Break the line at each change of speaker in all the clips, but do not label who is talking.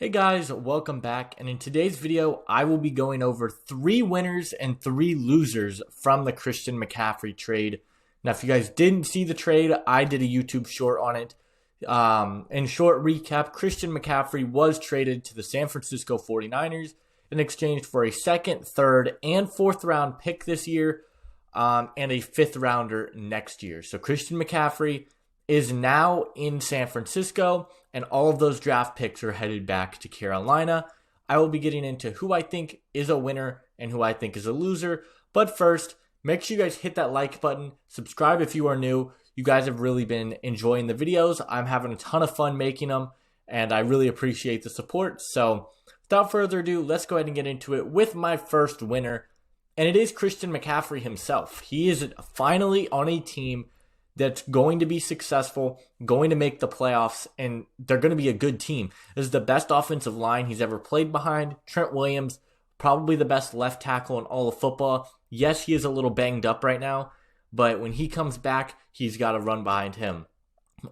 Hey guys, welcome back, and in today's video I will be going over 3 winners and 3 losers from the Christian McCaffrey trade. Now if you guys didn't see the trade, I did a YouTube short on it. In short recap, Christian McCaffrey was traded to the San Francisco 49ers in exchange for a second, third, and fourth round pick this year, and a fifth rounder next year. So Christian McCaffrey is now in San Francisco, and all of those draft picks are headed back to Carolina. I will be getting into who I think is a winner and who I think is a loser. But first, make sure you guys hit that like button, subscribe if you are new. You guys have really been enjoying the videos. I'm having a ton of fun making them, and I really appreciate the support. So without further ado, let's go ahead and get into it with my first winner, and it is Christian McCaffrey himself. He is finally on a team that's going to be successful, going to make the playoffs, and they're going to be a good team. This is the best offensive line he's ever played behind. Trent Williams, probably the best left tackle in all of football. Yes, he is a little banged up right now, but when he comes back, he's got to run behind him.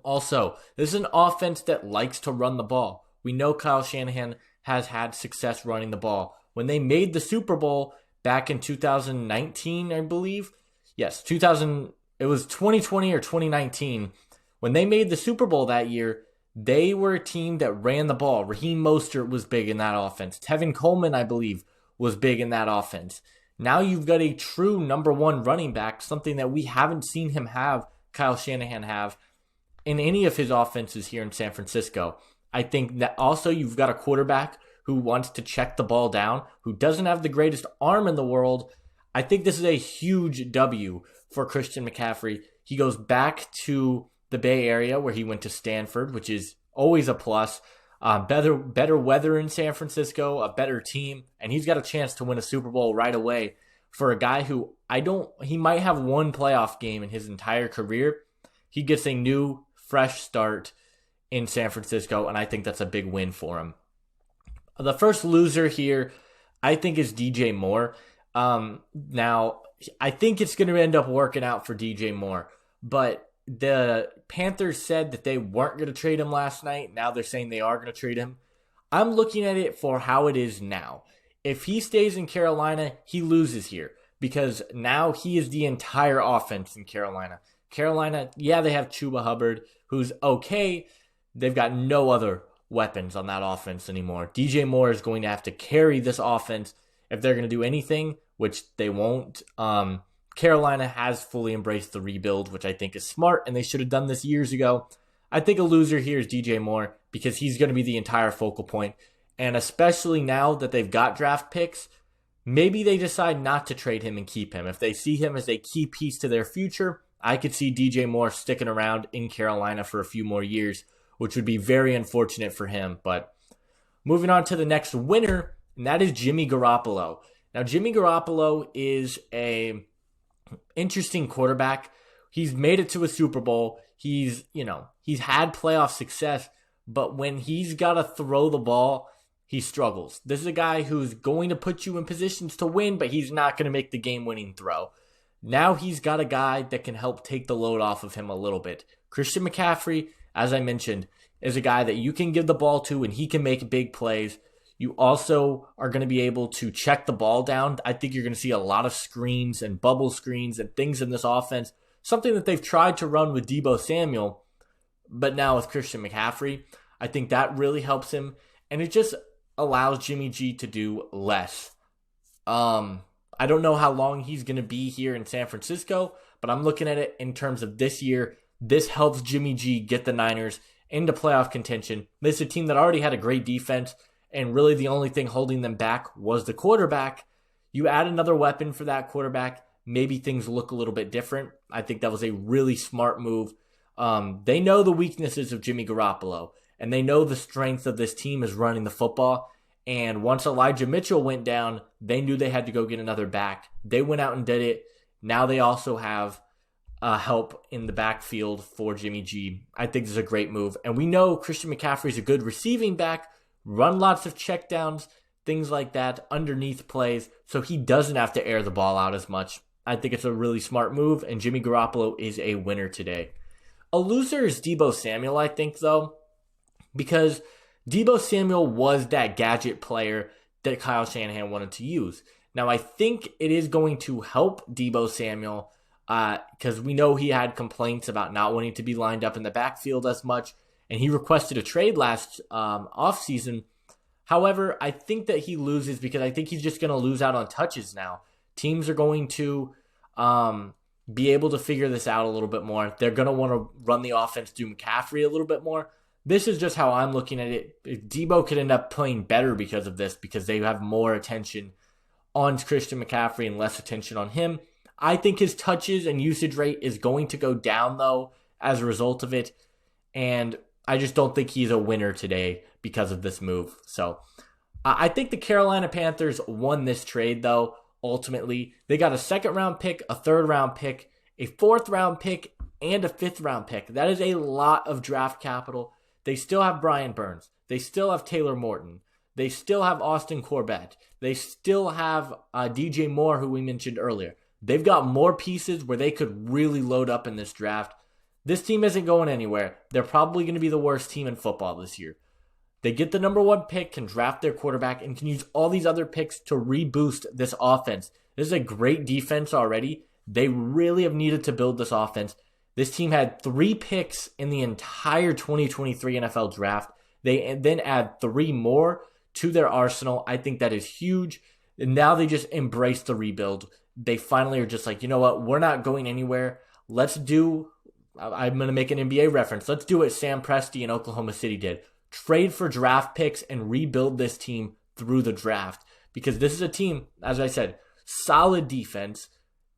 Also, this is an offense that likes to run the ball. We know Kyle Shanahan has had success running the ball. When they made the Super Bowl back in 2019, I believe. Yes, it was 2020 or 2019. When they made the Super Bowl that year, they were a team that ran the ball. Raheem Mostert was big in that offense. Tevin Coleman, I believe, was big in that offense. Now you've got a true number one running back, something that we haven't seen him have, Kyle Shanahan have, in any of his offenses here in San Francisco. I think that also you've got a quarterback who wants to check the ball down, who doesn't have the greatest arm in the world. I think this is a huge W for Christian McCaffrey. He goes back to the Bay Area where he went to Stanford, which is always a plus. Better weather in San Francisco, a better team, and he's got a chance to win a Super Bowl right away for a guy who he might have one playoff game in his entire career. He gets a new, fresh start in San Francisco, and I think that's a big win for him. The first loser here, I think, is DJ Moore. Now, I think it's going to end up working out for DJ Moore, but the Panthers said that they weren't going to trade him last night. Now they're saying they are going to trade him. I'm looking at it for how it is now. If he stays in Carolina, he loses here because now he is the entire offense in Carolina. Carolina, yeah, they have Chuba Hubbard, who's okay. They've got no other weapons on that offense anymore. DJ Moore is going to have to carry this offense if they're going to do anything, which they won't. Carolina has fully embraced the rebuild, which I think is smart, and they should have done this years ago. I think a loser here is DJ Moore because he's going to be the entire focal point, and especially now that they've got draft picks, maybe they decide not to trade him and keep him. If they see him as a key piece to their future, I could see DJ Moore sticking around in Carolina for a few more years, which would be very unfortunate for him. But moving on to the next winner, and that is Jimmy Garoppolo. Now, Jimmy Garoppolo is a interesting quarterback. He's made it to a Super Bowl. He's had playoff success, but when he's got to throw the ball, he struggles. This is a guy who's going to put you in positions to win, but he's not going to make the game-winning throw. Now he's got a guy that can help take the load off of him a little bit. Christian McCaffrey, as I mentioned, is a guy that you can give the ball to and he can make big plays. You also are going to be able to check the ball down. I think you're going to see a lot of screens and bubble screens and things in this offense, something that they've tried to run with Deebo Samuel, but now with Christian McCaffrey, I think that really helps him, and it just allows Jimmy G to do less. I don't know how long he's going to be here in San Francisco, but I'm looking at it in terms of this year. This helps Jimmy G get the Niners into playoff contention. This is a team that already had a great defense, and really the only thing holding them back was the quarterback. You add another weapon for that quarterback, maybe things look a little bit different. I think that was a really smart move. They know the weaknesses of Jimmy Garoppolo, and they know the strength of this team is running the football. And once Elijah Mitchell went down, they knew they had to go get another back. They went out and did it. Now they also have help in the backfield for Jimmy G. I think this is a great move. And we know Christian McCaffrey is a good receiving back, run lots of checkdowns, things like that, underneath plays, so he doesn't have to air the ball out as much. I think it's a really smart move, and Jimmy Garoppolo is a winner today. A loser is Deebo Samuel, I think, though, because Deebo Samuel was that gadget player that Kyle Shanahan wanted to use. Now, I think it is going to help Deebo Samuel because we know he had complaints about not wanting to be lined up in the backfield as much, and he requested a trade last offseason. However, I think that he loses because I think he's just going to lose out on touches now. Teams are going to be able to figure this out a little bit more. They're going to want to run the offense through McCaffrey a little bit more. This is just how I'm looking at it. Deebo could end up playing better because of this, because they have more attention on Christian McCaffrey and less attention on him. I think his touches and usage rate is going to go down, though, as a result of it. And I just don't think he's a winner today because of this move. So I think the Carolina Panthers won this trade, though, ultimately. They got a second-round pick, a third-round pick, a fourth-round pick, and a fifth-round pick. That is a lot of draft capital. They still have Brian Burns. They still have Taylor Morton. They still have Austin Corbett. They still have DJ Moore, who we mentioned earlier. They've got more pieces where they could really load up in this draft. This team isn't going anywhere. They're probably going to be the worst team in football this year. They get the number one pick, can draft their quarterback, and can use all these other picks to reboost this offense. This is a great defense already. They really have needed to build this offense. This team had 3 picks in the entire 2023 NFL draft. They then add 3 more to their arsenal. I think that is huge. And now they just embrace the rebuild. They finally are just like, you know what? We're not going anywhere. Let's do, I'm going to make an NBA reference. Let's do what Sam Presti in Oklahoma City did. Trade for draft picks and rebuild this team through the draft. Because this is a team, as I said, solid defense.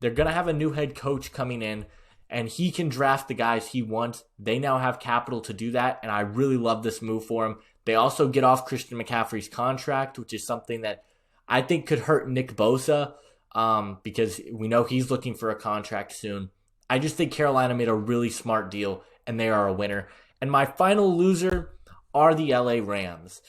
They're going to have a new head coach coming in, and he can draft the guys he wants. They now have capital to do that, and I really love this move for him. They also get off Christian McCaffrey's contract, which is something that I think could hurt Nick Bosa because we know he's looking for a contract soon. I just think Carolina made a really smart deal, and they are a winner. And my final loser are the LA Rams.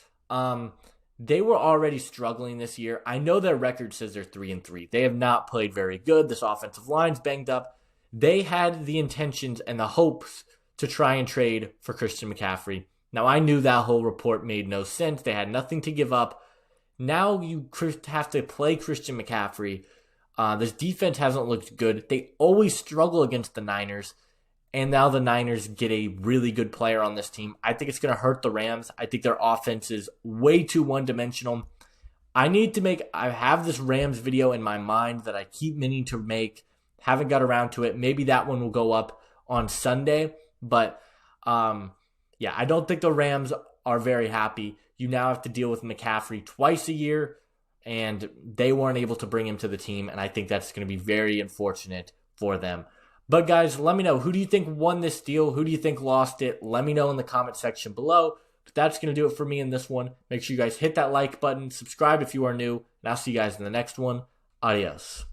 They were already struggling this year. I know their record says they're 3-3. They have not played very good. This offensive line's banged up. They had the intentions and the hopes to try and trade for Christian McCaffrey. Now, I knew that whole report made no sense. They had nothing to give up. Now you have to play Christian McCaffrey. This defense hasn't looked good. They always struggle against the Niners. And now the Niners get a really good player on this team. I think it's going to hurt the Rams. I think their offense is way too one-dimensional. I have this Rams video in my mind that I keep meaning to make. Haven't got around to it. Maybe that one will go up on Sunday. But, yeah, I don't think the Rams are very happy. You now have to deal with McCaffrey twice a year, and they weren't able to bring him to the team, and I think that's going to be very unfortunate for them. But, guys, let me know. Who do you think won this deal? Who do you think lost it? Let me know in the comment section below. But that's going to do it for me in this one. Make sure you guys hit that like button, subscribe if you are new, and I'll see you guys in the next one. Adios.